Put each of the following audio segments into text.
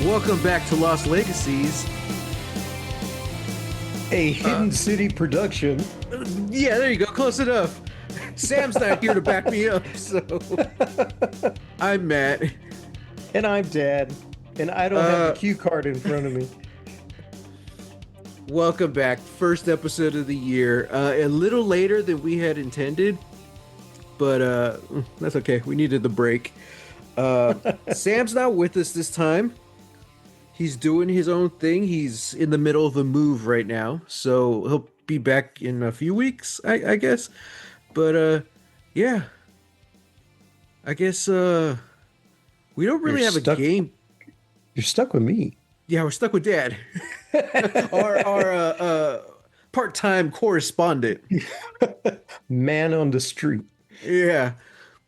Welcome back to Lost Legacies. A Hidden City production. Yeah, there you go. Close enough. Sam's not here to back me up, so I'm Matt. And I'm Dad. And I don't have the cue card in front of me. Welcome back. First episode of the year. A little later than we had intended, but that's okay. We needed the break. Sam's not with us this time. He's doing his own thing. He's in the middle of a move right now, so he'll be back in a few weeks, I guess. But yeah, I guess we don't really have a game. You're stuck with me. Yeah, we're stuck with Dad, our part-time correspondent, Man on the street. Yeah,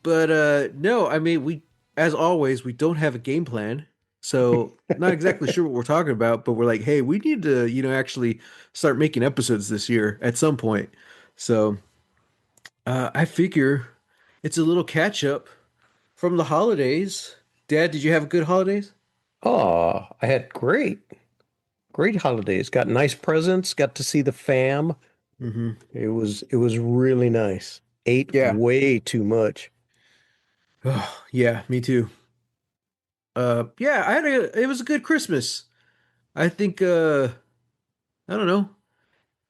but no, I mean as always, we don't have a game plan. So not exactly sure what we're talking about, but we're like, hey, we need to, actually start making episodes this year at some point. So I figure it's a little catch up from the holidays. Dad, did you have a good holidays? Oh, I had great holidays. Got nice presents. Got to see the fam. Mm-hmm. It was really nice. Ate way too much. Oh, yeah, me too. Yeah, it was a good Christmas. I think I don't know.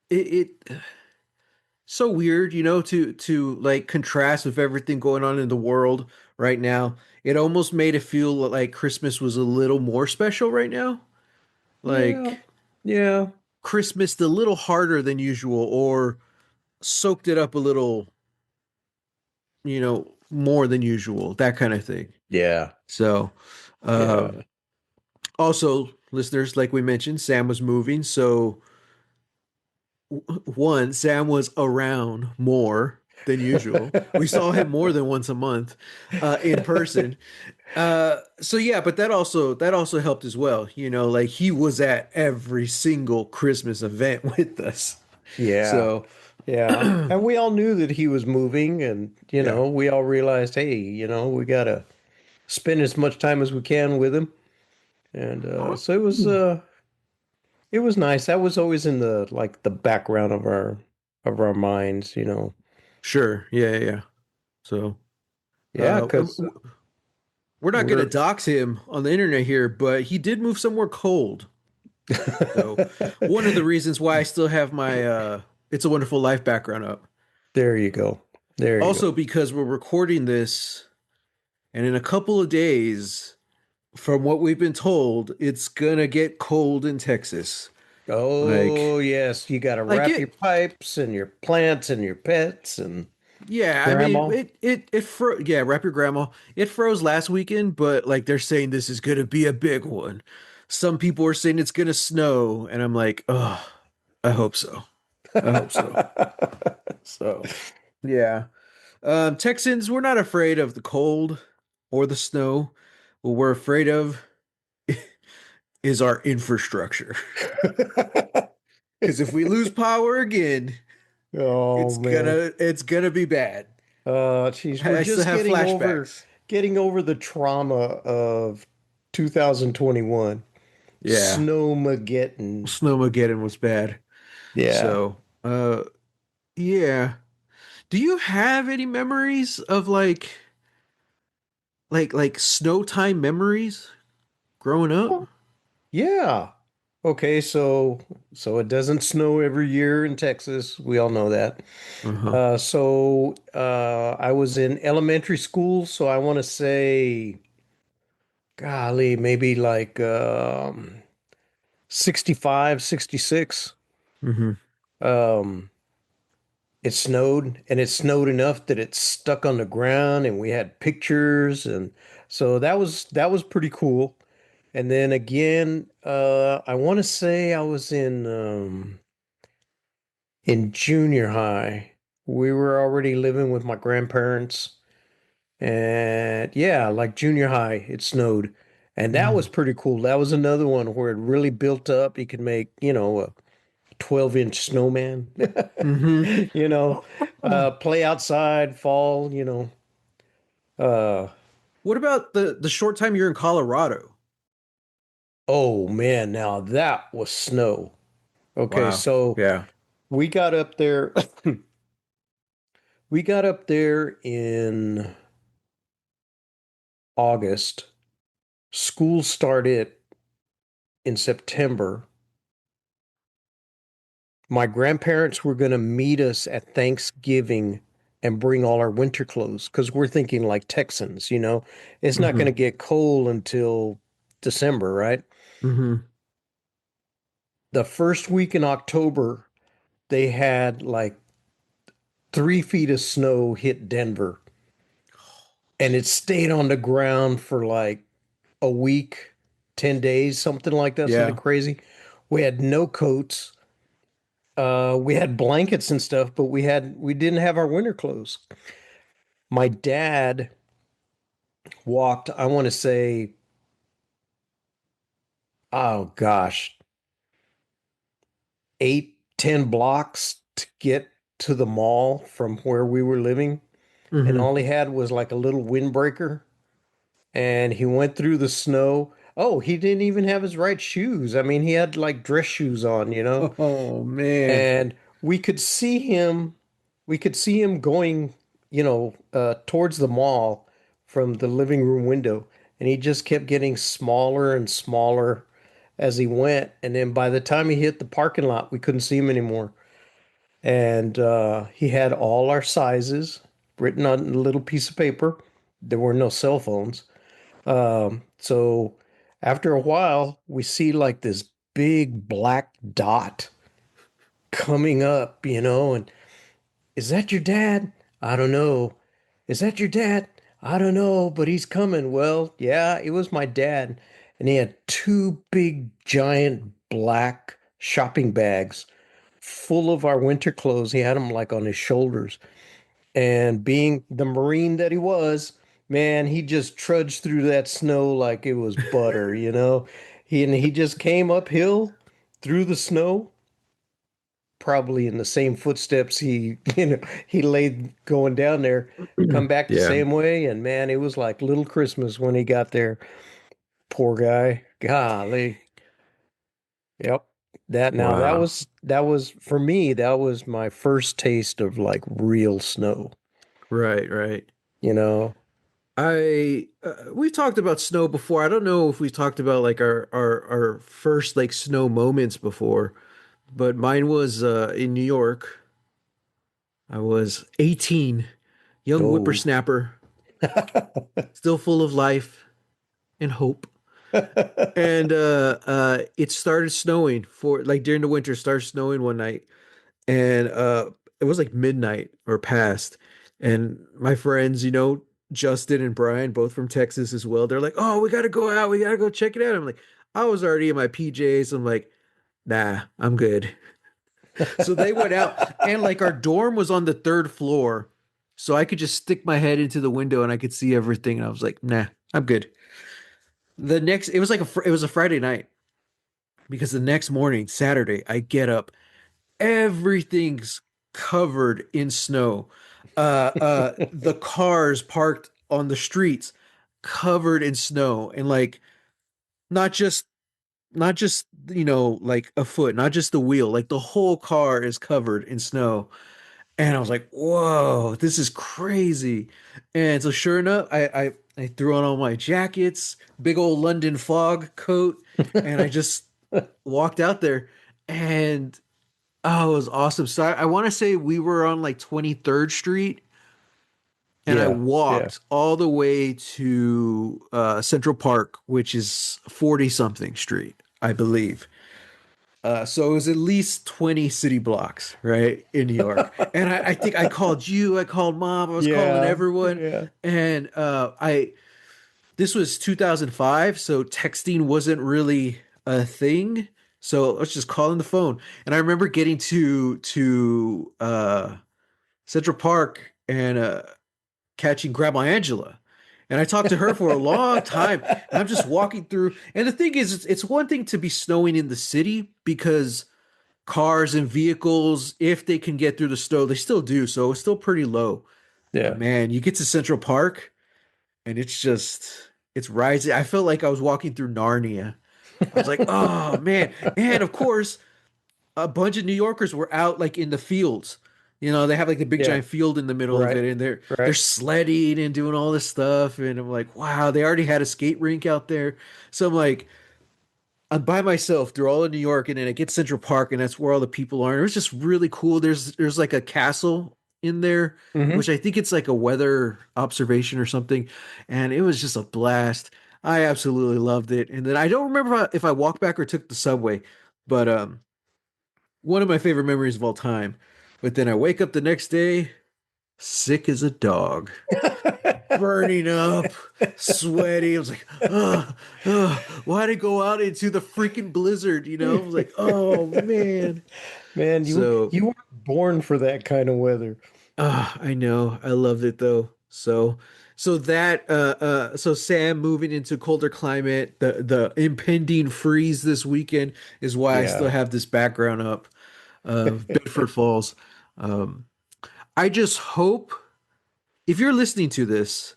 It so weird, to like contrast with everything going on in the world right now. It almost made it feel like Christmas was a little more special right now. Like Yeah. Christmas a little harder than usual or soaked it up a little, more than usual, that kind of thing. Yeah. So, also, listeners, like we mentioned, Sam was moving. So, one, Sam was around more than usual. We saw him more than once a month in person. So yeah, but that also helped as well. Like he was at every single Christmas event with us. Yeah. So yeah. And we all knew that he was moving, and we all realized, hey, we gotta spend as much time as we can with him. And so it was nice. That was always in the background of our minds. Sure. Yeah. So Yeah, because we're not going to dox him on the internet here, but he did move somewhere cold. So one of the reasons why I still have my It's a Wonderful Life background up. There you go. Also, because we're recording this, and in a couple of days, from what we've been told, it's gonna get cold in Texas. Oh, yes. You got to wrap your pipes and your plants and your pets and grandma. I mean, wrap your grandma. It froze last weekend, but like they're saying this is gonna be a big one. Some people are saying it's gonna snow, and I'm like, oh, I hope so. I hope so. So, yeah. Texans, we're not afraid of the cold or the snow. What we're afraid of is our infrastructure. Because if we lose power again, it's gonna be bad. Geez, we're just getting over the trauma of 2021. Yeah, Snowmageddon was bad. Yeah. So, yeah. Do you have any memories of like snow time memories growing up? Yeah. Okay, so it doesn't snow every year in Texas. We all know that. Uh-huh. I was in elementary school, so I want to say, golly, maybe like 65, 66. Mm-hmm. Um, it snowed, and it snowed enough that it stuck on the ground, and we had pictures, and so that was pretty cool. And then again, I want to say I was in junior high. We were already living with my grandparents, and yeah, like junior high, it snowed, and that was pretty cool. That was another one where it really built up. You could make, a 12-inch snowman, Mm-hmm. play outside, fall, Uh, What about the short time you're in Colorado? Oh man, now that was snow. Okay, Wow. so Yeah. we got up there we got up there in August. School started in September. My grandparents were going to meet us at Thanksgiving and bring all our winter clothes because we're thinking like Texans, you know. It's not going to Hmm. get cold until December, right? Hmm. The first week in October, they had like 3 feet of snow hit Denver, and it stayed on the ground for like a week, 10 days, something like that, something Yeah. crazy. We had no coats. We had blankets and stuff, but we didn't have our winter clothes. My dad walked, I want to say, oh gosh, 8, 10 blocks to get to the mall from where we were living. And Hmm. all he had was like a little windbreaker. And he went through the snow. Oh, he didn't even have his right shoes. I mean, he had like dress shoes on, you know? Oh man. And we could see him, we could see him going, towards the mall from the living room window. And he just kept getting smaller and smaller as he went. And then by the time he hit the parking lot, we couldn't see him anymore. And he had all our sizes written on a little piece of paper. There were no cell phones. So after a while, we see like this big black dot coming up, and is that your dad? I don't know. Is that your dad? I don't know, but he's coming. Well, yeah, it was my dad. And he had two big, giant black shopping bags full of our winter clothes. He had them like on his shoulders. And being the Marine that he was, man, he just trudged through that snow like it was butter, you know? He just came uphill through the snow, probably in the same footsteps he laid going down there, come back the Yeah. same way, and man, it was like little Christmas when he got there. Poor guy. Golly. Yep. That Wow. was for me, that was my first taste of like real snow, Right, right. you know. We've talked about snow before. I don't know if we talked about like our first like snow moments before, but mine was in New York. I was 18, young Oh. whippersnapper, still full of life and hope. And it started snowing for like during the winter, it started snowing one night. And it was like midnight or past. And my friends, Justin and Brian, both from Texas as well, they're like, "Oh, we gotta go out, we gotta go check it out." I'm like, I was already in my PJs. I'm like, nah, I'm good. So they went out, and like our dorm was on the third floor. So I could just stick my head into the window and I could see everything. And I was like, nah, I'm good. It was like it was a Friday night because the next morning, Saturday, I get up, everything's covered in snow. The cars parked on the streets covered in snow, and like not just like a foot, not just the wheel, like the whole car is covered in snow. And I was like, whoa, this is crazy. And so sure enough, I threw on all my jackets, big old London fog coat, and I just walked out there. And oh, it was awesome. So I want to say we were on like 23rd Street, and I Yeah, yeah. walked all the way to Central Park, which is 40 something street, I believe. So it was at least 20 city blocks, right, in New York. And I think I called you, I called mom, I was calling Yeah, everyone. yeah. And this was 2005, so texting wasn't really a thing. So let's just call in the phone. And I remember getting to Central Park and catching Grandma Angela. And I talked to her for a long time. And I'm just walking through. And the thing is, it's one thing to be snowing in the city because cars and vehicles, if they can get through the snow, they still do. So it's still pretty low. But Yeah. man, you get to Central Park and it's rising. I felt like I was walking through Narnia. I was like, oh man. And of course, a bunch of New Yorkers were out like in the fields. You know, they have like the big Yeah, giant field in the middle of right, it, and they're right. sledding and doing all this stuff. And I'm like, wow, they already had a skate rink out there. So I'm like, I'm by myself through all of New York, and then I get Central Park, and that's where all the people are. And it was just really cool. There's like a castle in there, Hmm. which I think it's like a weather observation or something, and it was just a blast. I absolutely loved it. And then I don't remember if I walked back or took the subway, but one of my favorite memories of all time. But then I wake up the next day, sick as a dog, burning up, sweaty. I was like, why'd I go out into the freaking blizzard? You know, I was like, oh man. Man, So, you weren't born for that kind of weather. I know, I loved it though. So Sam moving into colder climate, the impending freeze this weekend is why I still Yeah. have this background up of Bedford Falls. Um, I just hope if you're listening to this,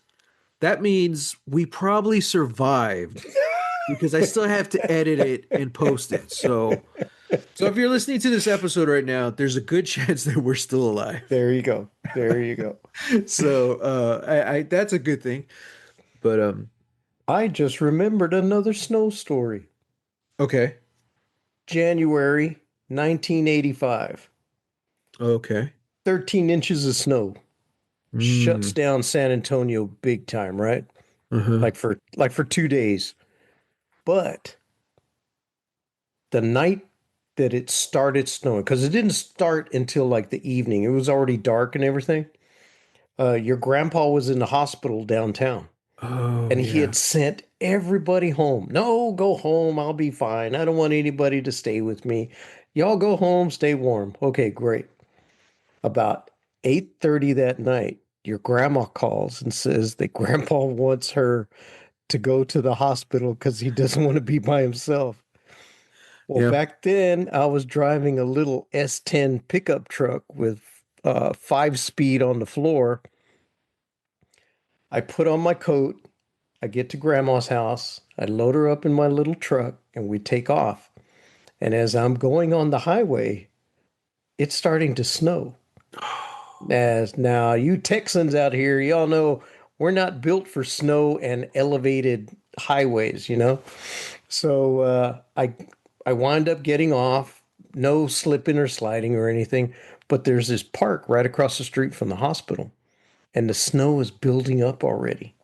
that means we probably survived because I still have to edit it and post it. So if you're listening to this episode right now, there's a good chance that we're still alive. There you go. There you go. So I that's a good thing. But I just remembered another snow story. okay. January 1985. Okay. 13 inches of snow. Shuts Mm. down San Antonio big time, right? Uh-huh. Like for 2 days. But the night that it started snowing, because it didn't start until like the evening. It was already dark and everything. Your grandpa was in the hospital downtown, Oh and he yeah. had sent everybody home. No, go home. I'll be fine. I don't want anybody to stay with me. Y'all go home, stay warm. Okay, great. About 8:30 that night, your grandma calls and says that grandpa wants her to go to the hospital because he doesn't want to be by himself. Well, Yeah. back then, I was driving a little S10 pickup truck with 5 speed on the floor. I put on my coat. I get to grandma's house. I load her up in my little truck and we take off. And as I'm going on the highway, it's starting to snow. As now, you Texans out here, y'all know we're not built for snow and elevated highways, you know? So I wind up getting off, no slipping or sliding or anything, but there's this park right across the street from the hospital, and the snow is building up already.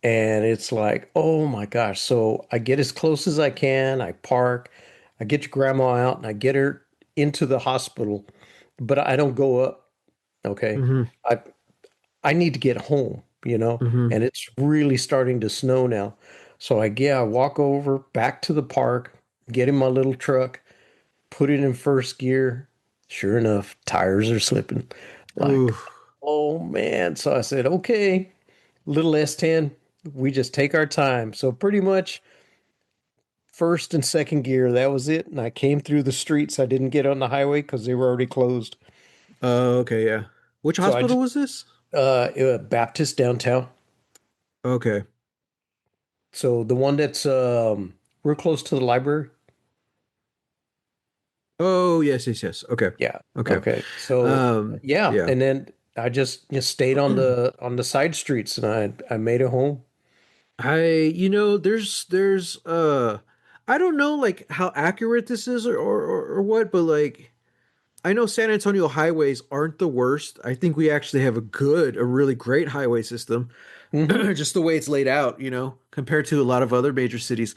And it's like, oh my gosh. So I get as close as I can, I park, I get your grandma out and I get her into the hospital, but I don't go up. Okay. Mm-hmm. I I need to get home, you know, Mm-hmm. and it's really starting to snow now. So I walk over back to the park, get in my little truck, put it in first gear. Sure enough, tires are slipping. Ooh. Like, oh man. So I said, okay, little S10, we just take our time. So pretty much first and second gear, that was it. And I came through the streets. I didn't get on the highway because they were already closed. Okay, yeah. Which So I hospital just was this? Baptist downtown. Okay. So the one that's real close to the library. Oh, yes, yes, yes. Okay. Yeah. Okay. Okay. So yeah, Yeah. and then I just stayed on the side streets and I made it home. There's I don't know like how accurate this is or what, but like I know San Antonio highways aren't the worst. I think we actually have a really great highway system, Hmm. just the way it's laid out, compared to a lot of other major cities.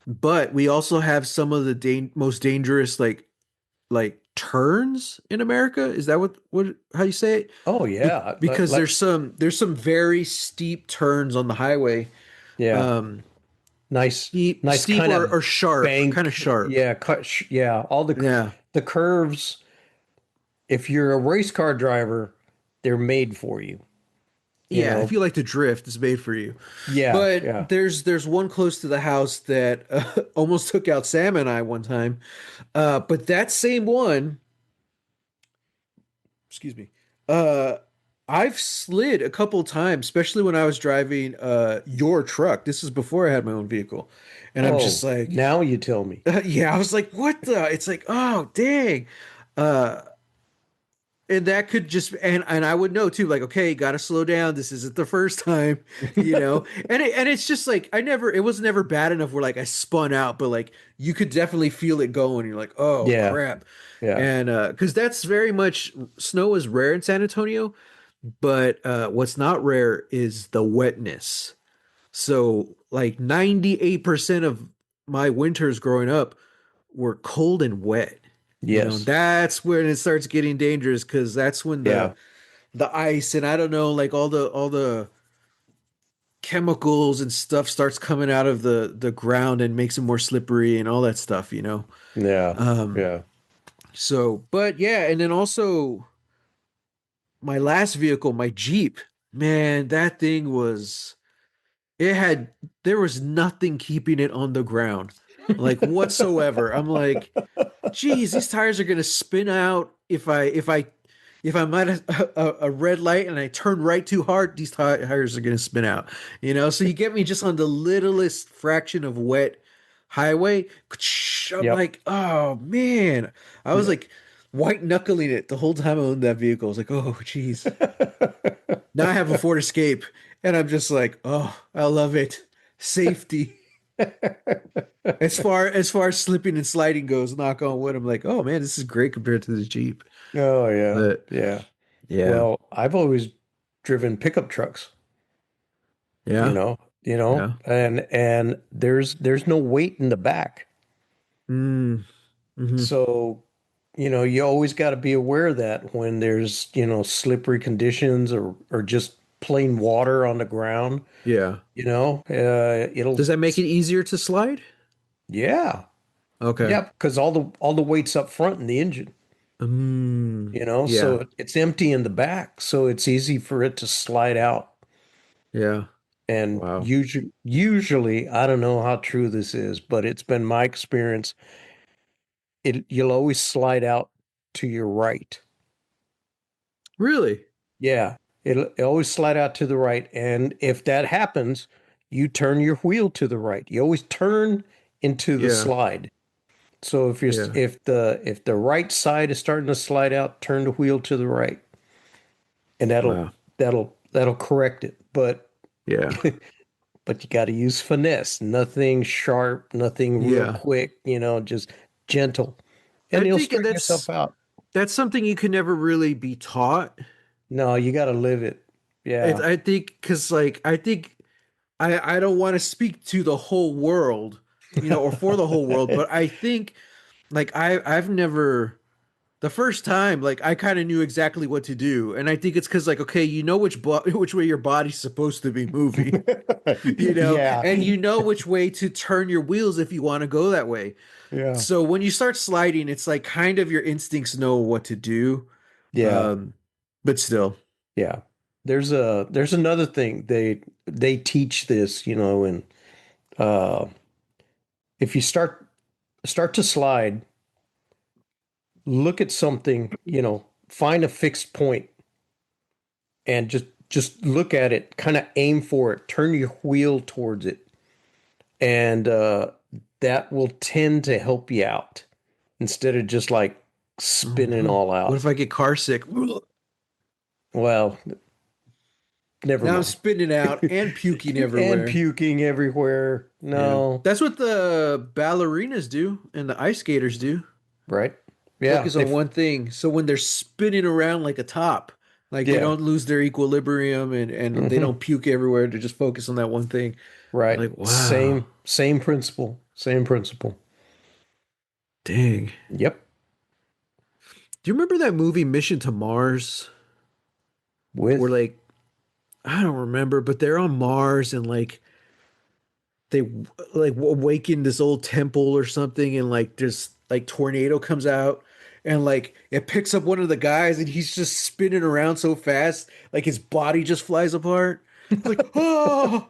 But we also have some of the most dangerous like turns in America. Is that what how you say it? Oh yeah, Because there's some very steep turns on the highway. yeah, Um, nice, nice steep kind of or sharp, kind of bank. sharp. Yeah, yeah, all Yeah. the curves. If you're a race car driver, they're made for you. You Yeah, if know. you like to drift, it's made for you. Yeah, But yeah. there's one close to the house that almost took out Sam and I one time. But that same one, excuse me, uh, I've slid a couple times, especially when I was driving your truck. This is before I had my own vehicle. And I'm just Oh, like, now you tell me. yeah, I was like, what the? It's like, oh, dang. Uh and that could just and I would know too, like, okay, gotta slow down. This isn't the first time, you know. And it's just like it was never bad enough where like I spun out, but like you could definitely feel it going. You're like, oh Yeah, crap. yeah, And because that's very much snow is rare in San Antonio, but what's not rare is the wetness. So like 98% of my winters growing up were cold and wet. You know, yes, that's when it starts getting dangerous because that's when yeah, the ice and I don't know, like all the chemicals and stuff starts coming out of the ground and makes it more slippery and all that stuff, you know. yeah, Um yeah. so but yeah, and then also my last vehicle, my Jeep, man, that thing was it had there was nothing keeping it on the ground like whatsoever. I'm like, geez, these tires are gonna spin out if I'm at a red light and I turn right too hard, these tires are gonna spin out. You know, so you get me just on the littlest fraction of wet highway. I'm Yep. like, oh man. I was Yep. like white knuckling it the whole time I owned that vehicle. I was like, oh geez. Now I have a Ford Escape, and I'm just like, oh, I love it. Safety. As far as slipping and sliding goes, knock on wood, I'm like, oh man, this is great compared to the Jeep. Oh yeah, But yeah. yeah, Well, I've always driven pickup trucks, yeah, yeah. and there's no weight in the back. Mm, hmm. So, you always got to be aware of that when there's, slippery conditions or just plain water on the ground, Yeah. it'll Does that make it easier to slide? yeah. Okay. Yeah, because all the weight's up front in the engine, so Yeah, it's empty in the back, so it's easy for it to slide out. yeah. And Wow. usually, I don't know how true this is, but it's been my experience, you'll always slide out to your right. Really? Yeah, it'll always slide out to the right. And if that happens, you turn your wheel to the right. You always turn into the Yeah, slide. So yeah. if the right side is starting to slide out, turn the wheel to the right, and that'll Wow. that'll correct it. But Yeah. but you got to use finesse. Nothing sharp, nothing real Yeah. quick, just gentle. I And you'll think straighten yourself out. that's something you can never really be taught. No, you got to live it. Yeah. I think because like I think I don't want to speak to the whole world, you know, or for the whole world, but I think like I've never the first time like I kind of knew exactly what to do, and I think it's because like okay, you know which way your body's supposed to be moving, you know, Yeah. and you know which way to turn your wheels if you want to go that way. Yeah. So when you start sliding, it's like kind of your instincts know what to do, Yeah. um, but still, Yeah. There's another thing they teach this, and uh if you start to slide, look at something, find a fixed point and just look at it, kind of aim for it, turn your wheel towards it, and that will tend to help you out instead of just like oh spinning no, all what out. if I get car sick? Well, never Now I'm mind. spitting out and puking And everywhere. puking everywhere. Yeah. No, That's what the ballerinas do and the ice skaters do. right? Yeah, Focus on one thing. So when they're spinning around like a top, like they yeah. don't lose their equilibrium and they Hmm. don't puke everywhere to just focus on that one thing. Right. Like, wow. Same principle. Same principle. Dang. Yep. Do you remember that movie Mission to Mars? Where With like I don't remember, but they're on Mars and like they like awaken this old temple or something and like this like tornado comes out and like it picks up one of the guys and he's just spinning around so fast like his body just flies apart. It's like, oh,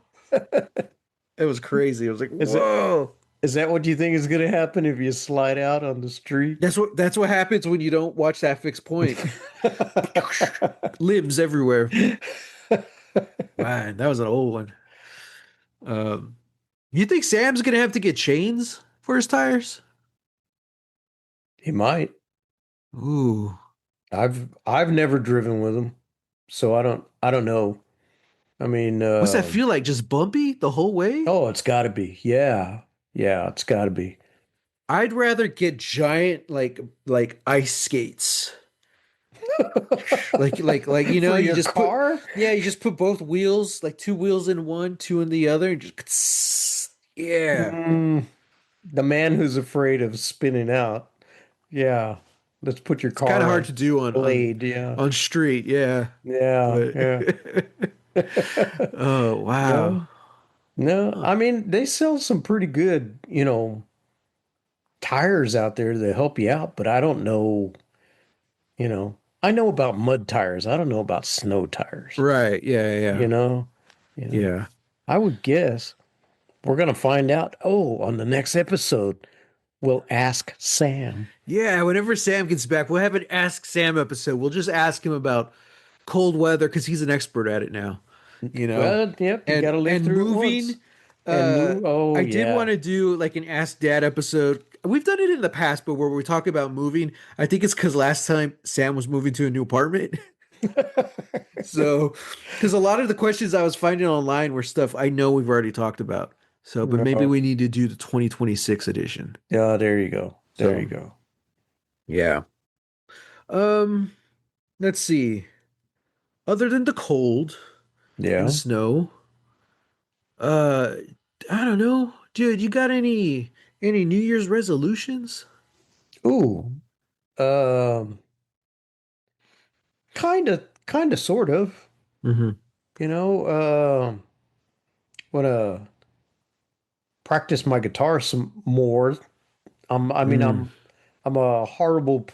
it was crazy. It was like, is it whoa. Is that what you think is going to happen if you slide out on the street? That's what happens when you don't watch that fixed point. Limbs everywhere. Man, that was an old one. Um, you think Sam's gonna have to get chains for his tires? He might. Ooh. I've never driven with him, so I don't know. I mean, What's that feel like? Just bumpy the whole way? oh, it's got to be. Yeah. Yeah, it's got to be. I'd rather get giant like ice skates. Like For you your just put car? yeah, you just put both wheels, like two wheels in one, two in the other, and just yeah. Mm, the man who's afraid of spinning out. Yeah. Let's put your It's kind of car hard on to do blade. Yeah. on street, yeah. Yeah. But Yeah. oh wow. No. No. Huh. I mean, they sell some pretty good, tires out there that help you out, but I don't know, I know about mud tires. I don't know about snow tires, Right. Yeah, you yeah. know? You know. Yeah. I would guess we're gonna find out. Oh, on the next episode, we'll ask Sam. Yeah, whenever Sam gets back, we'll have an Ask Sam episode. We'll just ask him about cold weather because he's an expert at it now, you know. Well, yep, you And gotta live through it once. moving, And uh move. Oh I did yeah. want to do like an Ask Dad episode. We've done it in the past, but where we talk about moving, I think it's because last time Sam was moving to a new apartment. So, because a lot of the questions I was finding online were stuff I know we've already talked about. So, but maybe No. we need to do the 2026 edition. Yeah, there you go. There you So, go. yeah. Um, let's see. Other than the cold and Yeah. snow, uh, I don't know, dude. You got any New Year's resolutions? Ooh. Um, kind of, sort of. Hmm. You know, wanna practice my guitar some more. I mean, Mm. I'm a horrible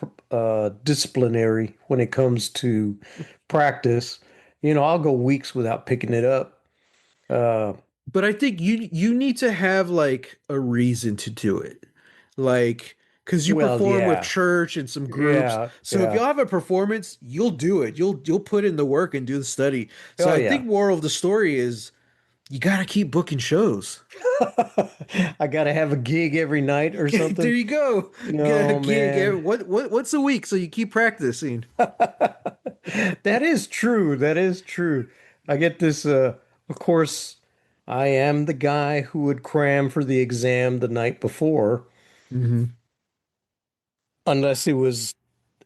disciplinary when it comes to practice. I'll go weeks without picking it up. Uh, But I think you need to have like a reason to do it, like because you well, perform with yeah, church and some groups. yeah, So if yeah. you'll have a performance, you'll do it. You'll put in the work and do the study. So Oh, I yeah. think moral of the story is you got to keep booking shows. I gotta have a gig every night or There something. you go. Get a No, gig man. what's a week so you keep practicing. That is true. That is true. I get this, of course, I am the guy who would cram for the exam the night before, Hmm. unless it was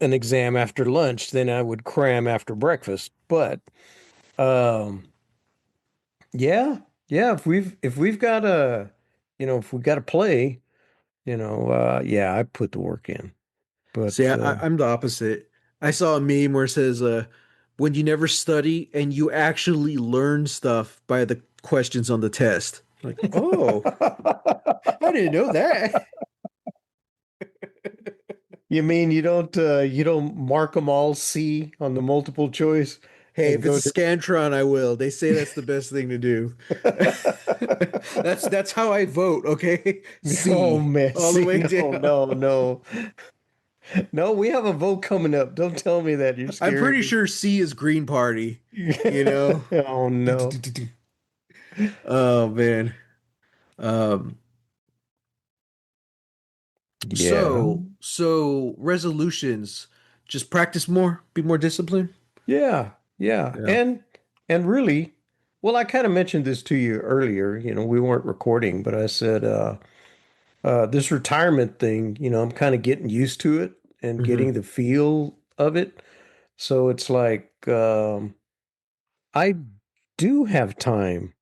an exam after lunch, then I would cram after breakfast. But um yeah, yeah, if we've got a if we got to play, yeah, I put the work in. See, But I'm the opposite. I saw a meme where it says, when you never study and you actually learn stuff by the questions on the test. Like, oh, I didn't know that. you mean you don't mark them all C on the multiple choice Hey, and if it's go a to Scantron, I will. They say that's the best thing to do. That's how I vote, okay? Oh C man, all the see, way no, down. no, no. No, we have a vote coming up. Don't tell me that. You're I'm scaring pretty sure C is Green Party, you know? me. Oh no. Oh man. Um, Yeah. so resolutions, just practice more, be more disciplined. Yeah. Yeah. Yeah. And really, well, I kind of mentioned this to you earlier. We weren't recording, but I said this retirement thing, I'm kind of getting used to it and Hmm. getting the feel of it. So it's like I do have time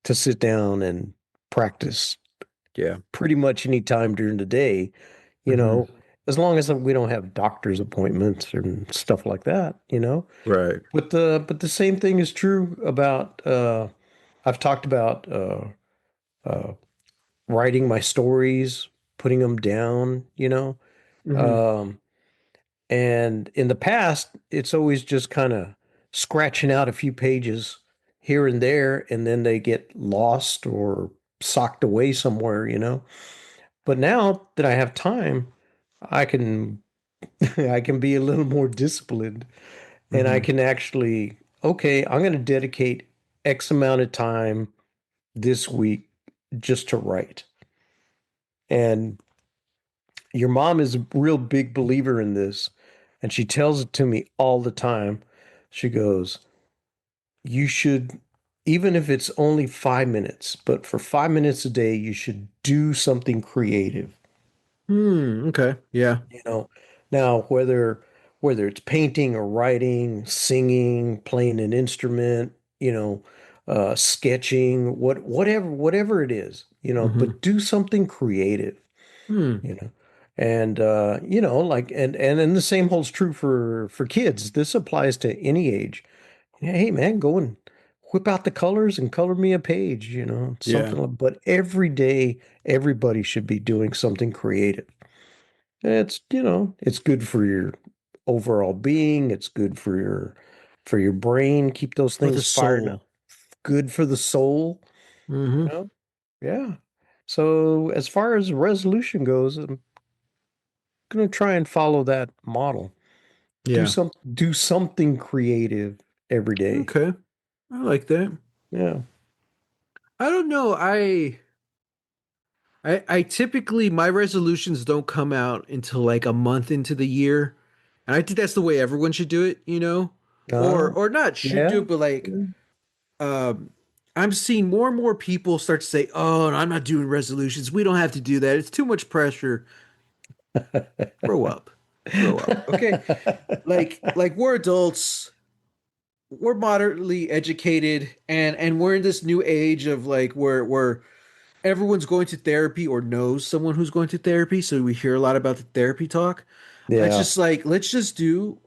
to sit down and practice Yeah. pretty much any time during the day, you Hmm. know, as long as we don't have doctor's appointments and stuff like that. Right. But the same thing is true about I've talked about uh writing my stories, putting them down. Hmm. Um and in the past, it's always just kind of scratching out a few pages here and there, and then they get lost or socked away somewhere, you know. But now that I have time, I can I can be a little more disciplined and I Hmm. can actually, okay, I'm going to dedicate X amount of time this week just to write. And your mom is a real big believer in this, and she tells it to me all the time. She goes, you should, even if it's only 5 minutes, but for 5 minutes a day, you should do something creative. Okay. Yeah. You know, now whether it's painting or writing, singing, playing an instrument, sketching, whatever it is, Hmm. but do something creative, Hmm. you know. And like and then the same holds true for kids. This applies to any age. Hey man, go and whip out the colors and color me a page, Yeah. something like, but every day everybody should be doing something creative. It's good for your overall being. It's good for your brain. Keep those For the things fired up. soul. Good for the soul, Hmm. you know? Yeah. So as far as resolution goes, I'm gonna try and follow that model. Yeah. Do something creative every day. Okay. I like that. Yeah. I don't know. I typically my resolutions don't come out until like a month into the year. And I think that's the way everyone should do it, you know? Uh, Or not should do yeah. it, but like Yeah. um I'm seeing more and more people start to say, "Oh, I'm not doing resolutions. We don't have to do that. It's too much pressure." Grow up. Grow up. Okay? Like we're adults, we're moderately educated and we're in this new age of like where everyone's going to therapy or knows someone who's going to therapy, so we hear a lot about the therapy talk. It's Yeah. just like let's just do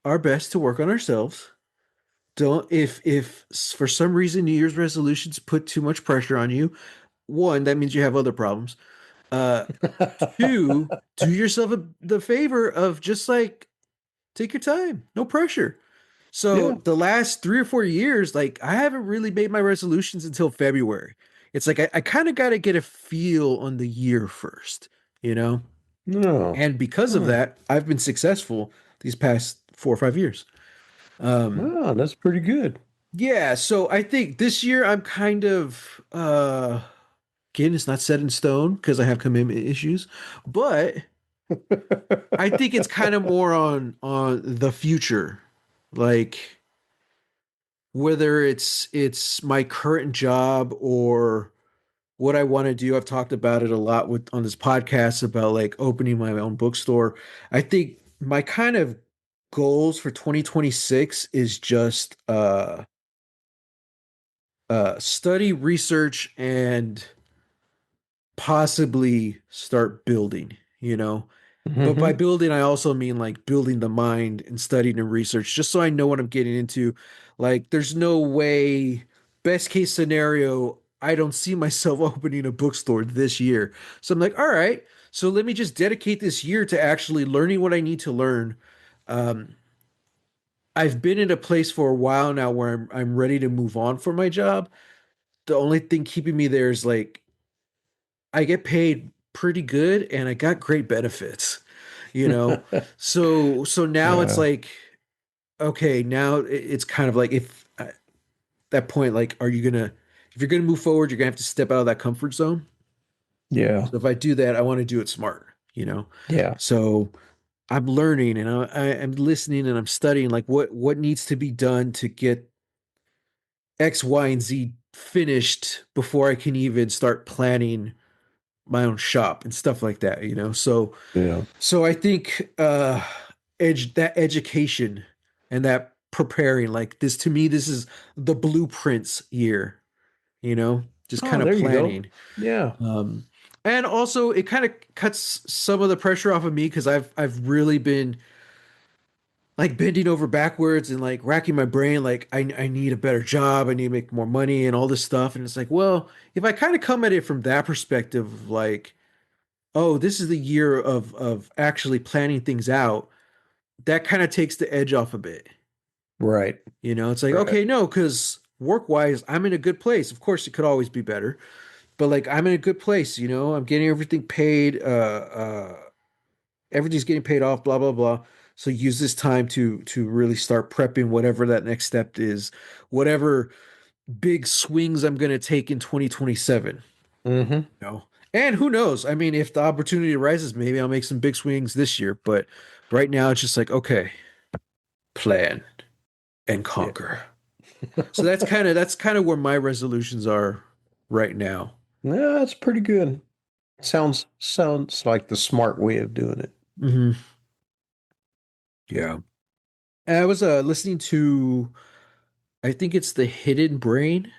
our best to work on ourselves. Don't if for some reason New Year's resolutions put too much pressure on you, one, that means you have other problems. Uh Two, do yourself the favor of just like take your time, no pressure. So Yeah. the last 3 or 4 years, like I haven't really made my resolutions until February. It's like I kind of got to get a feel on the year first, you know? No. And because of Oh, that, I've been successful these past 4 or 5 years. Um, wow, that's pretty good. yeah, so I think this year I'm kind of again, it's not set in stone because I have commitment issues, but I think it's kind of more on the future. Like whether it's my current job or what I want to do. I've talked about it a lot with on this podcast about like opening my own bookstore. I think my kind of goals for 2026 is just study, research, and possibly start building, you know. But by Hmm. building, I also mean like building the mind and studying and research, just so I know what I'm getting into. Like, there's no way, best case scenario, I don't see myself opening a bookstore this year. So I'm like, all right, so let me just dedicate this year to actually learning what I need to learn. Um, I've been in a place for a while now where I'm ready to move on from my job. The only thing keeping me there is like I get paid pretty good and I got great benefits, you know? So now it's Yeah. like, okay, now it's kind of like if at that point, like, if you're gonna move forward, you're gonna have to step out of that comfort zone. Yeah. So if I do that, I want to do it smart, you know? Yeah. So I'm learning and I'm listening and I'm studying like what needs to be done to get X, Y, and Z finished before I can even start planning my own shop and stuff like that, you know? Yeah. So I think that education and that preparing, like this to me, this is the blueprints year, you know, just Oh, kind of there you go. planning. Yeah. Um, and also it kind of cuts some of the pressure off of me because I've really been like bending over backwards and like racking my brain, like I need a better job, I need to make more money and all this stuff. And it's like, well, if I kind of come at it from that perspective, like, oh, this is the year of actually planning things out, that kind of takes the edge off a bit. Right. You know, it's like, Right. okay, no, because work wise, I'm in a good place. Of course, it could always be better, but like I'm in a good place. I'm getting everything paid. Everything's getting paid off. Blah blah blah. So use this time to really start prepping whatever that next step is, whatever big swings I'm going to take in 2027. Mm-hmm. And who knows? I mean, if the opportunity arises, maybe I'll make some big swings this year. But right now, it's just like, okay, plan and Yeah. conquer. So that's kind of where my resolutions are right now. Yeah, that's pretty good. Sounds like the smart way of doing it. Hmm. Yeah. And I was listening to, I think it's The Hidden Brain,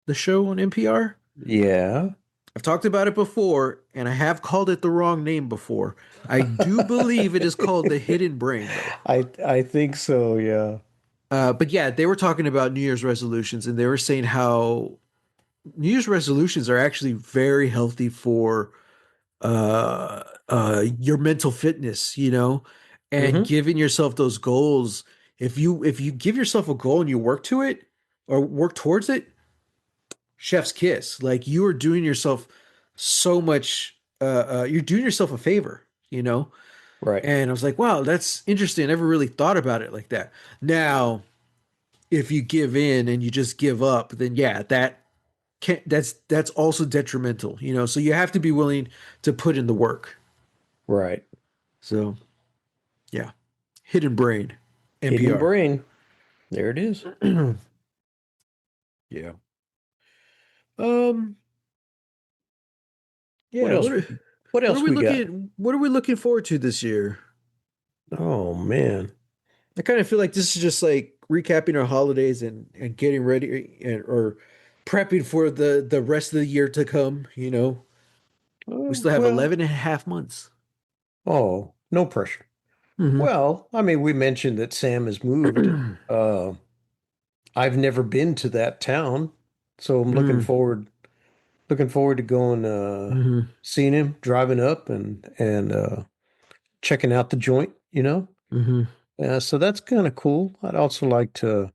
the show on NPR. Yeah. I've talked about it before, and I have called it the wrong name before. I do believe it is called The Hidden Brain, though. I think so, yeah. But yeah, they were talking about New Year's resolutions, and they were saying how New Year's resolutions are actually very healthy for your mental fitness, and Mm-hmm. giving yourself those goals. If you give yourself a goal and you work to it or work towards it, chef's kiss. Like you are doing yourself so much. You're doing yourself a favor. Right. And I was like, wow, that's interesting. I never really thought about it like that. Now, if you give in and you just give up, then yeah, that's also detrimental. So you have to be willing to put in the work. Right. So yeah, Hidden Brain, Hidden NPR. brain. There it is. Yeah. Um. What Yeah. else? What What are else we we got? looking? What are we looking forward to this year? Oh man. I kind of feel like this is just like recapping our holidays and getting ready or prepping for the rest of the year to come. We still have Well, 11 and a half months. oh, no pressure. Hmm. Well, I mean, we mentioned that Sam has moved. Uh, I've never been to that town, so I'm Hmm. looking forward to going Hmm. seeing him, driving up and checking out the joint. Hmm. So that's kind of cool. I'd also like to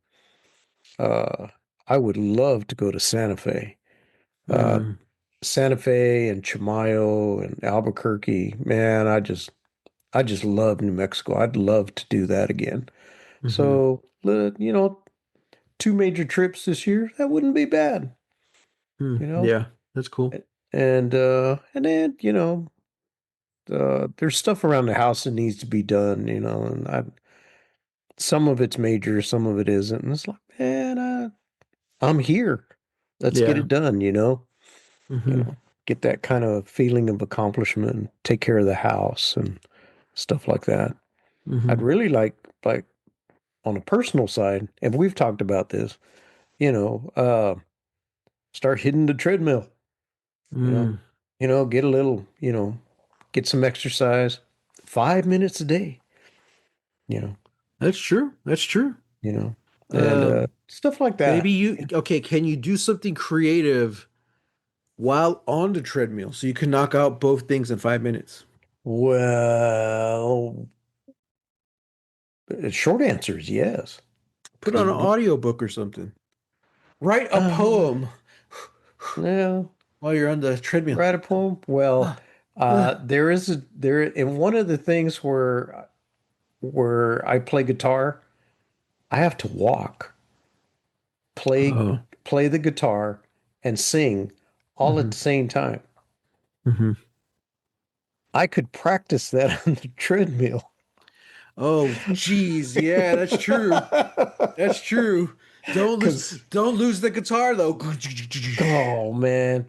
uh I would love to go to Santa Fe. Uh Hmm. Santa Fe and Chimayo and Albuquerque. Man, I just love New Mexico. I'd love to do that again. Hmm. So, two major trips this year, that wouldn't be bad, Hmm. you know? Yeah, that's cool. And then, there's stuff around the house that needs to be done, and some of it's major, some of it isn't. And it's like, man, I'm here. Let's get Yeah. it done, you Hmm. know, get that kind of feeling of accomplishment and take care of the house and stuff like that. I'd Hmm. really like on a personal side, and we've talked about this, you know, uh, start hitting the treadmill, you know, Mm. get a little, get some exercise, 5 minutes a day, you know, That's true. That's true. you know, and Um, stuff like maybe that. okay, can you do something creative while on the treadmill so you can knock out both things in 5 minutes? Well, short answer is yes, Put because on an audiobook or something. Write a uh, poem no, while you're on the treadmill. write a poem. Well, Uh, uh, there in one of the things where I play guitar, I have to walk, play oh. play the guitar, and sing all at Hmm. the same time. Hmm. I could practice that on the treadmill. Oh, geez. Yeah, that's true. That's true. Don't lose Because, don't lose the guitar though. oh man,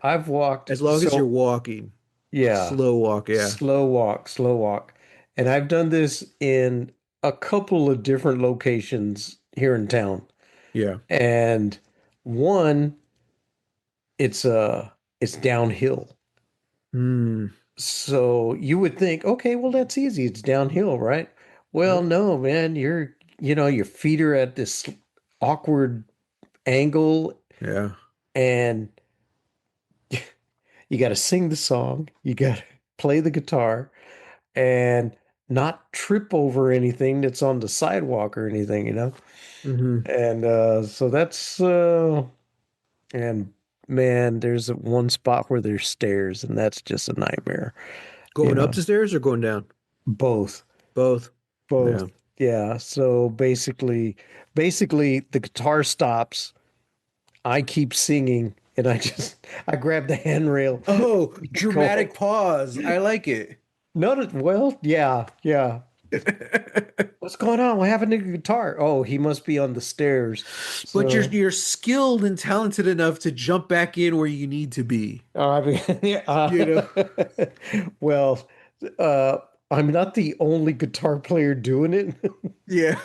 I've walked As long as you're so walking. yeah, Slow walk, yeah. slow walk. And I've done this in a couple of different locations here in town. Yeah. And one, it's downhill. Hmm. So you would think, okay, well that's easy. It's downhill, right? Well, Nope. no, man, your feet are at this awkward angle Yeah. and you got to sing the song, you got to play the guitar, and not trip over anything that's on the sidewalk or anything, you know? Hmm. And so that's and man, there's one spot where there's stairs, and that's just a nightmare, you Going up know. the stairs or going down? Both. Both. Both. Yeah. Yeah. So basically the guitar stops. I keep singing and I grab the handrail. Oh, Go. dramatic pause. I like it. No, well, yeah, yeah. What's going on? What happened to the guitar? Oh, he must be on the stairs. But you're So, you're skilled and talented enough to jump back in where you need to be. I mean, yeah, You know? well, uh, I'm not the only guitar player doing it. Yeah.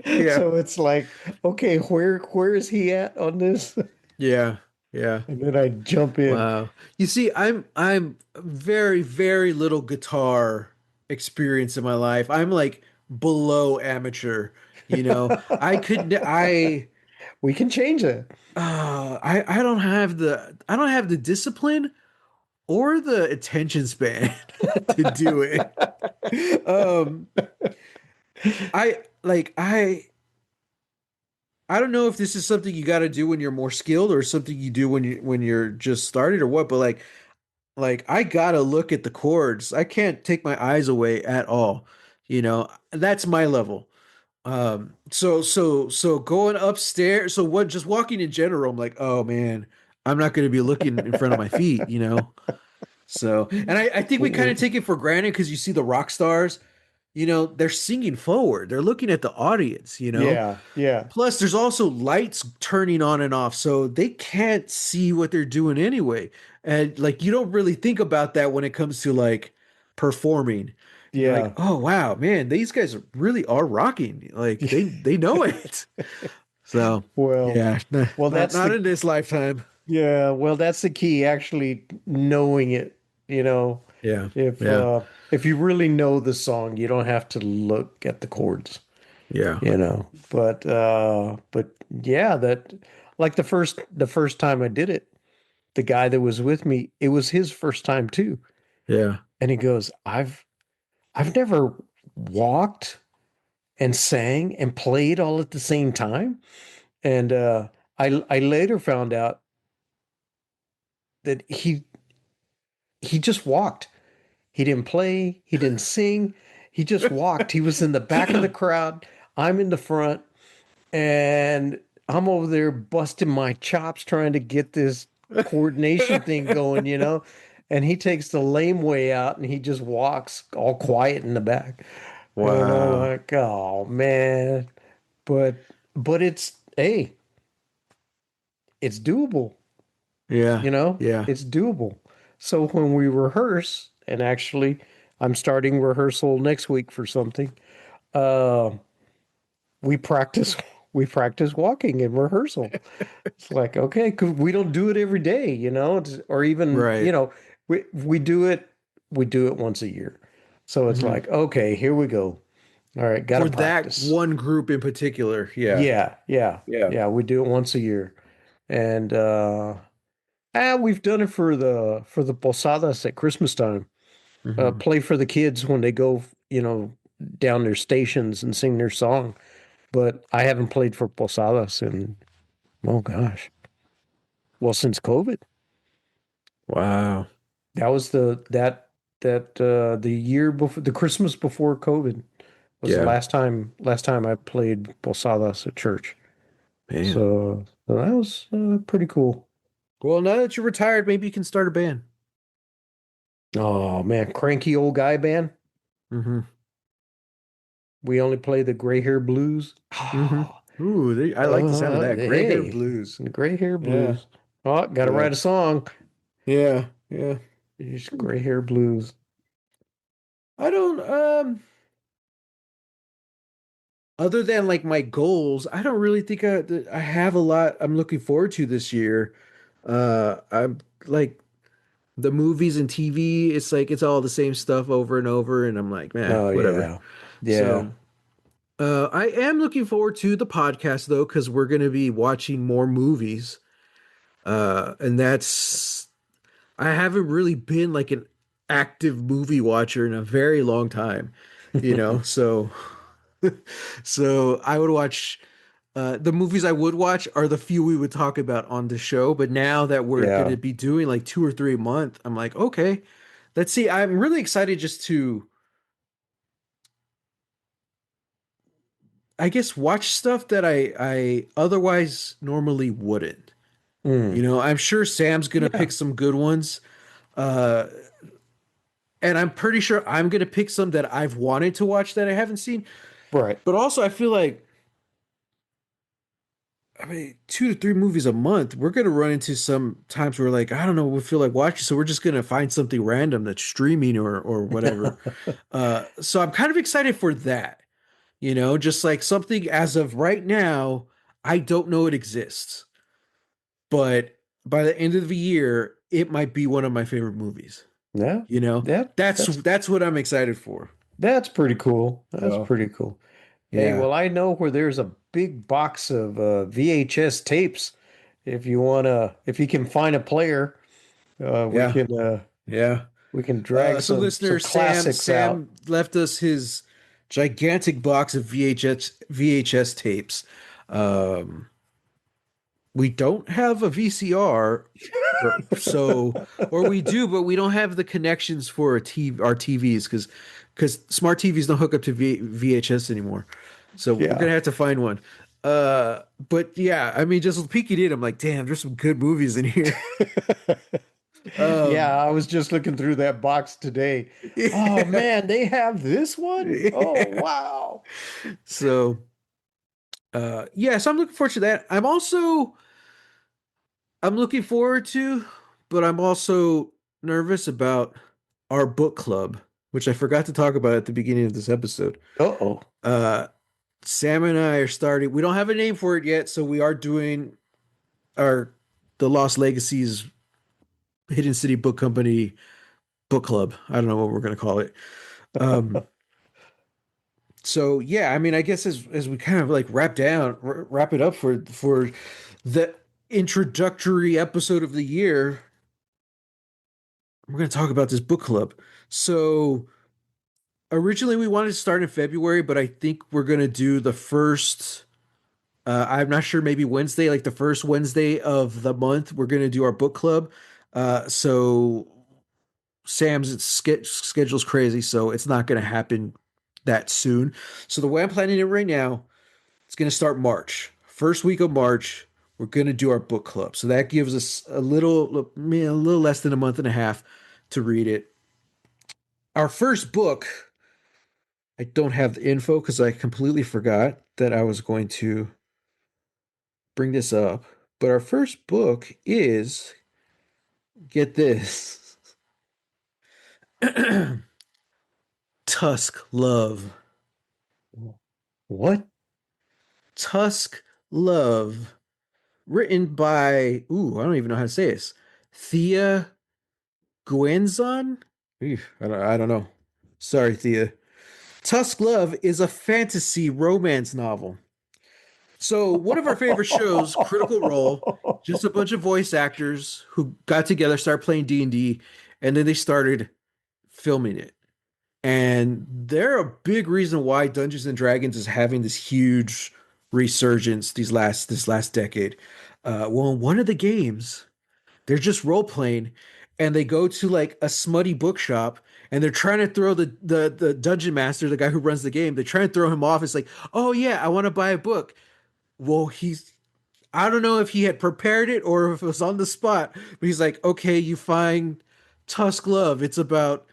Yeah. So it's like, okay, where is he at on this? Yeah. Yeah. And then I jump in. Wow. You see, I'm very, very little guitar experience in my life. I'm like below amateur, you know. I could We can change that. I don't have the discipline or the attention span to do it. Um I like I don't know if this is something you got to do when you're more skilled or something you do when you're just started or what, but like I gotta look at the chords. I can't take my eyes away at all. You know, that's my level. So going upstairs, so what just walking in general, I'm like, oh man, I'm not gonna be looking in front of my feet, you know? So and I think we kind of take it for granted because you see the rock stars, you know, they're singing forward, they're looking at the audience, you know. Yeah, yeah, Plus, there's also lights turning on and off, so they can't see what they're doing anyway. And like, you don't really think about that when it comes to like performing. You're like, yeah. oh wow, man, these guys really are rocking. Like they know it. So Well, yeah, well, not that's not the in this lifetime. yeah, well, that's the key, actually knowing it, you know. Yeah, If yeah, uh if you really know the song, you don't have to look at the chords, yeah. you know. But yeah, that like the first time I did it, the guy that was with me, it was his first time too. Yeah. And he goes, I've never walked and sang and played all at the same time. And I later found out that he just walked. He didn't play, he didn't sing, he just walked. He was in the back of the crowd, I'm in the front, and I'm over there busting my chops trying to get this coordination thing going, you know. And he takes the lame way out and he just walks all quiet in the back. And I'm Wow. like, oh man. But but it's hey, it's doable, Yeah. you know? Yeah. It's doable. So when we rehearse, and actually I'm starting rehearsal next week for something, uh we practice we practice walking in rehearsal. It's like, okay, 'cause we don't do it every day, you know, or even, Right. we do it once a year. So it's Mhm. like, okay, here we go. All right, got to For that practice. one group in particular. Yeah. Yeah, yeah, Yeah. yeah. We do it once a year, and we've done it for the posadas at Christmas time. Hmm. Play for the kids when they go, down their stations and sing their song. But I haven't played for posadas in, oh gosh, well, since COVID. Wow. That was the year before, the Christmas before COVID was the Yeah. last time I played posadas at church. Man. So that was pretty cool. Well, now that you're retired, maybe you can start a band. Oh man, cranky old guy band. Hmm. We only play the gray hair blues. Hmm. Ooh, I like the sound of that. Gray hair Hey, blues. the gray hair Yeah. blues. Oh, got to Yeah. write a song. Yeah. Yeah. It's gray hair blues. I don't other than like my goals, I don't really think I have a lot I'm looking forward to this year. I'm like the movies and TV, it's like it's all the same stuff over and over and I'm like, man, Oh whatever. yeah, yeah. So I am looking forward to the podcast though, because we're going to be watching more movies. And that's I haven't really been like active movie watcher in a very long time, so so I would watch the movies I would watch are the few we would talk about on the show, but now that we're going Yeah. to be doing like 2 or 3 a month, I'm like, okay, let's see. I'm really excited just to, I guess, watch stuff that I otherwise normally wouldn't. Mm. I'm sure Sam's gonna Yeah. pick some good ones. Uh, and I'm pretty sure I'm gonna pick some that I've wanted to watch that I haven't seen. Right. But also, I feel like, I mean, 2 to 3 movies a month, we're gonna run into some times where, like, I don't know, we feel like watching, so we're just gonna find something random that's streaming or whatever. So I'm kind of excited for that. Just like something as of right now, I don't know it exists, but by the end of the year, it might be one of my favorite movies. Yeah. You know, That that's that's that's what I'm excited for. that's pretty cool. That's So pretty cool. Hey, yeah, well, I know where there's a big box of VHS tapes. If you can find a player, uh, we yeah, can uh, yeah. we can drag So some listener, Sam classics out. Sam left us his gigantic box of VHS tapes. Um, we don't have a VCR, or we do, but we don't have the connections for our TVs because smart TVs don't hook up to VHS anymore. So we're Yeah. gonna have to find one. But yeah, I mean, just peeking in, I'm like, damn, there's some good movies in here. Yeah, Um, I was just looking through that box today. Oh yeah, man, they have this one? Oh yeah. wow. So yeah, so I'm looking forward to that. I'm looking forward to, but I'm also nervous about our book club, which I forgot to talk about at the beginning of this episode. Uh-oh. Uh, Sam and I are starting. We don't have a name for it yet, so we are doing our the Lost Legacies Hidden City Book Company book club. I don't know what we're gonna call it. Um, so yeah, I mean, I guess as we kind of like wrap it up for the introductory episode of the year, we're going to talk about this book club. So originally we wanted to start in February, but I think we're going to do the first. I'm not sure, maybe Wednesday, like the first Wednesday of the month, we're going to do our book club. So Sam's schedule's crazy, so it's not going to happen that soon. So the way I'm planning it right now, it's going to start March. First week of March, we're going to do our book club. So that gives us a little less than a month and a half to read it. Our first book, I don't have the info because I completely forgot that I was going to bring this up. But our first book is, get this, Tusk Love. What? Tusk Love, written by, I don't even know how to say this, Thea Guenzon? I don't know. Sorry, Thea. Tusk Love is a fantasy romance novel. So one of our favorite shows, Critical Role, just a bunch of voice actors who got together, started playing D&D, and then they started filming it. And they're a big reason why Dungeons and Dragons is having this huge resurgence this last decade. Well, in one of the games, they're just role playing, and they go to like a smutty bookshop, and they're trying to throw the dungeon master, the guy who runs the game. They're trying to throw him off. It's like, oh yeah, I want to buy a book. Well, I don't know if he had prepared it or if it was on the spot, but he's like, okay, you find Tusk Love. It's about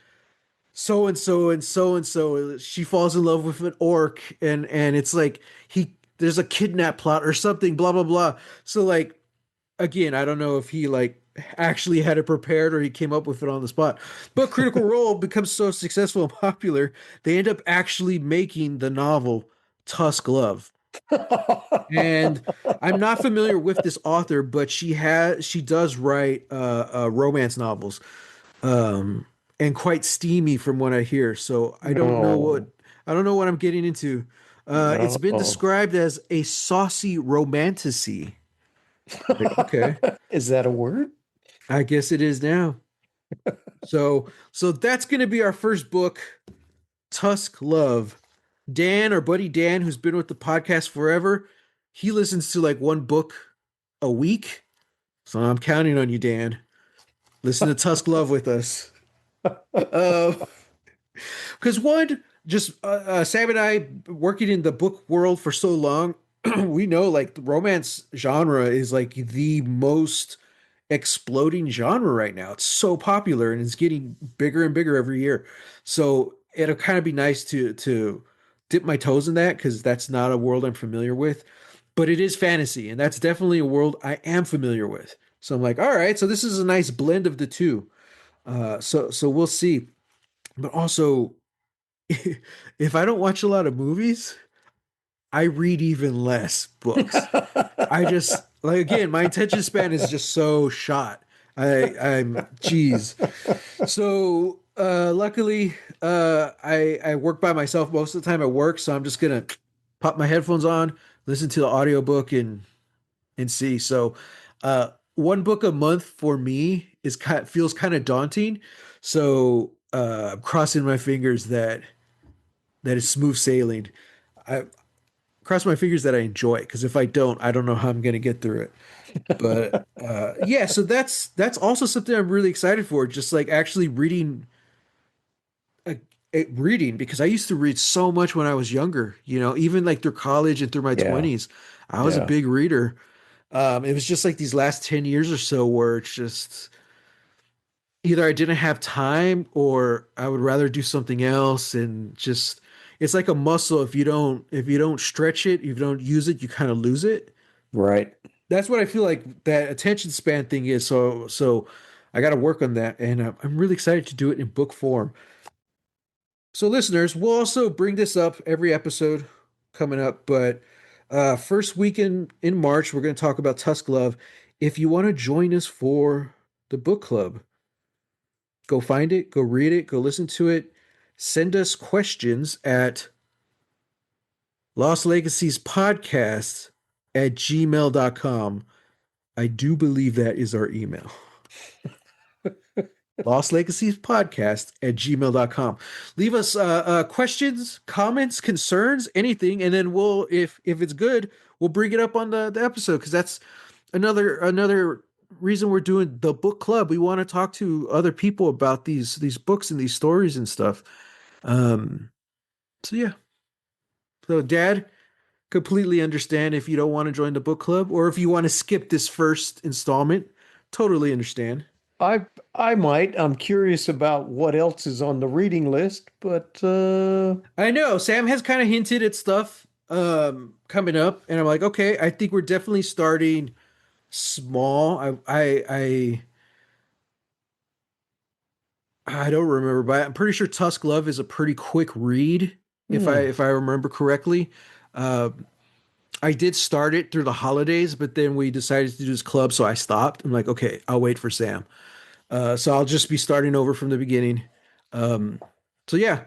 so and so and so and so. She falls in love with an orc, and it's like there's a kidnap plot or something, blah blah blah. So like again, I don't know if he like actually had it prepared or he came up with it on the spot. But Critical Role becomes so successful and popular, they end up actually making the novel Tusk Love. And I'm not familiar with this author, but she does write romance novels, um, and quite steamy from what I hear. So No. I don't know what I'm getting into. It's been No. described as a saucy romantasy. Like, okay, Is that a word? I guess it is now. So that's gonna be our first book, Tusk Love. Dan, our buddy Dan, who's been with the podcast forever, he listens to like one book a week. So I'm counting on you, Dan. Listen to Tusk Love with us. Uh, because one, just Sam and I working in the book world for so long, we know like the romance genre is like the most exploding genre right now. It's so popular and it's getting bigger and bigger every year. So it'll kind of be nice to dip my toes in that because that's not a world I'm familiar with. But it is fantasy, and that's definitely a world I am familiar with. So I'm like, all right, so this is a nice blend of the two. So we'll see. But also, if I don't watch a lot of movies, I read even less books. I just like again, my attention span is just so shot. I'm geez. So luckily I work by myself most of the time at work, so I'm just gonna pop my headphones on, listen to the audiobook and see. So one book a month for me is feels kind of daunting. So I'm crossing my fingers that it's smooth sailing. I cross my fingers that I enjoy it because if I don't, I don't know how I'm going to get through it. But yeah, so that's also something I'm really excited for. Just like actually uh, reading because I used to read so much when I was younger. You know, even like through college and through my Yeah, 20s, I was a yeah, big reader. It was just like these last 10 years or so where it's just either I didn't have time or I would rather do something else and just it's like a muscle if you don't stretch it, if you don't use it, you kind of lose it. right. That's what I feel like that attention span thing is. So I got to work on that and I'm really excited to do it in book form. So listeners, we'll also bring this up every episode coming up, but first weekend in March we're going to talk about Tusk Love. If you want to join us for the book club, go find it, go read it, go listen to it. Send us questions at Lost Legacies Podcast at gmail.com. I do believe that is our email. Lost Legacies Podcast at gmail.com. Leave us questions, comments, concerns, anything, and then we'll if it's good, we'll bring it up on the episode because that's another reason we're doing the book club. We want to talk to other people about these books and these stories and stuff. Um, so yeah. So Dad, completely understand if you don't want to join the book club or if you want to skip this first installment. Totally understand. I might. I'm curious about what else is on the reading list, but I know Sam has kind of hinted at stuff coming up, and I'm like, okay, I think we're definitely starting small. I don't remember, but I'm pretty sure Tusk Love is a pretty quick read hmm, if I remember correctly. Uh, I did start it through the holidays, but then we decided to do this club, so I stopped. I'm like, okay, I'll wait for Sam. So I'll just be starting over from the beginning. Um, so yeah,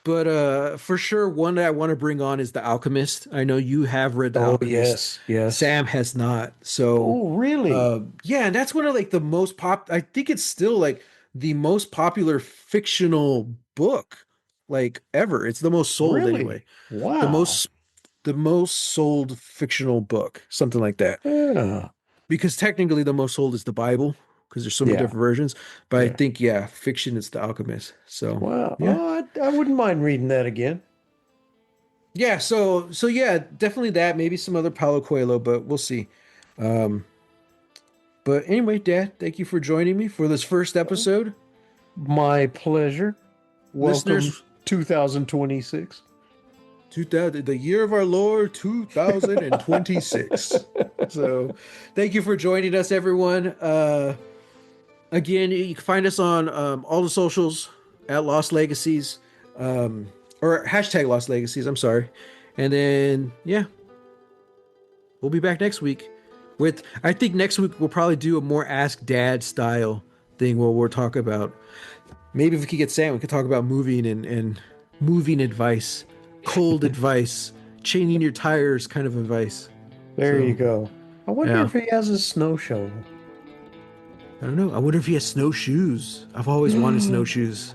but for sure, one that I want to bring on is The Alchemist. I know you have read The oh Alchemist. yes, yes. Sam has not. So Oh really? yeah, and that's one of like the most pop. I think it's still like the most popular fictional book like ever. It's the most sold anyway. Really? The Wow. most the most sold fictional book, something like that. Yeah. Because technically the most sold is the Bible because there's so many Yeah. different versions. But I Yeah. think yeah, fiction is The Alchemist. So Wow. yeah. Oh, I wouldn't mind reading that again. Yeah, so yeah, definitely that. Maybe some other Paulo Coelho, but we'll see. Um, but anyway, Dad, thank you for joining me for this first episode. My pleasure. Welcome Listeners, 2026. 2000, the year of our Lord 2026. So thank you for joining us, everyone. Again, you can find us on all the socials at Lost Legacies, or hashtag Lost Legacies. I'm sorry. And then, yeah, we'll be back next week with, I think next week we'll probably do a more Ask Dad style thing where we'll talk about, maybe if we could get Sam, we could talk about moving and moving advice, cold advice, changing your tires kind of advice. There you So, go. I wonder yeah. if he has a snow shovel. I don't know. I wonder if he has snowshoes. I've always wanted snowshoes.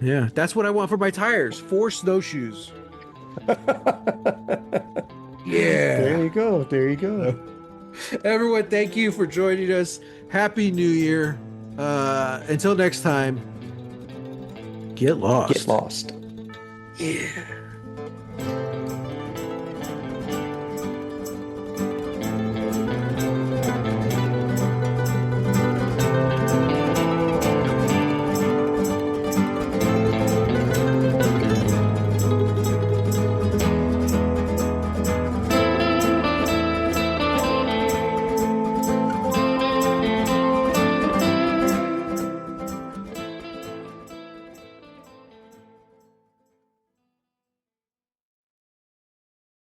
Yeah, that's what I want for my tires. 4 snowshoes. Yeah. There you go. There you go. Everyone, thank you for joining us. Happy New Year. Until next time, get lost. Get lost. Yeah.